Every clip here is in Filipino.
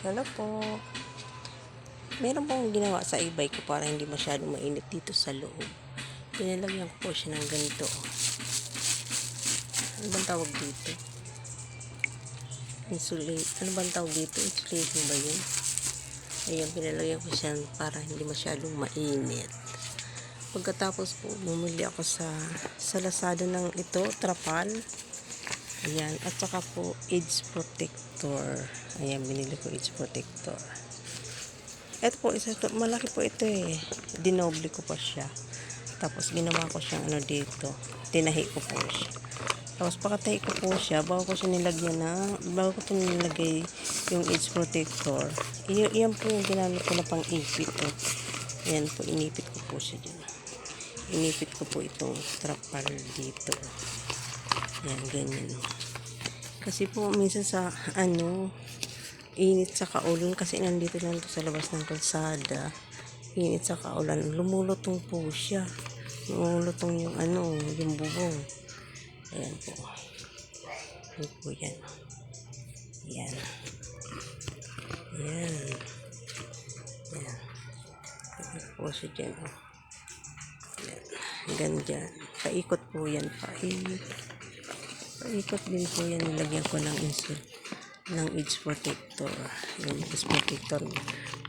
Hello po. Meron pong ginawa sa e-bike ko para hindi masyadong mainit dito sa loob. Pinalagyan ko po siya ng ganito. Ano bang tawag dito? Ano bang tawag dito? Insulation ba yun? Ayan, pinalagyan ko siya para hindi masyadong mainit. Pagkatapos po, bumili ako sa Lazada ng ito, trapal. Ayan, at saka po edge protector. Ayan, binili ko edge protector. Ito po, malaki po ito eh. Dinoble ko pa siya. Tapos ginawa ko siyang dito. Tinahi ko po siya. Tapos pagkatahi ko po siya, bago ko nilagay yung edge protector. Iyan po yung ginamit ko na pang ipit. Ayan po, inipit ko po siya dyan. Inipit ko po itong trapal dito. Ayan, ganyan. Kasi po, minsan sa init sa kaulan, kasi nandito lang to sa labas ng kalsada. Init sa kaulan, lumulutong po siya. Lumulutong yung yung bubong. Ayan po. Ayan po yan. Ayan. Ayan. Ayan. Ayan po siya dyan. Ayan. Hanggang dyan. Paikot po yan. Paikot din po yan. Nilagyan ko ng edge protector. Yung edge protector.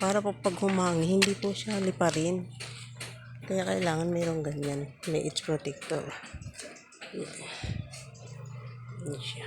Para po pag humangin, hindi po siya liparin. Kaya kailangan mayroong ganyan. May edge protector. Yan. Yan siya.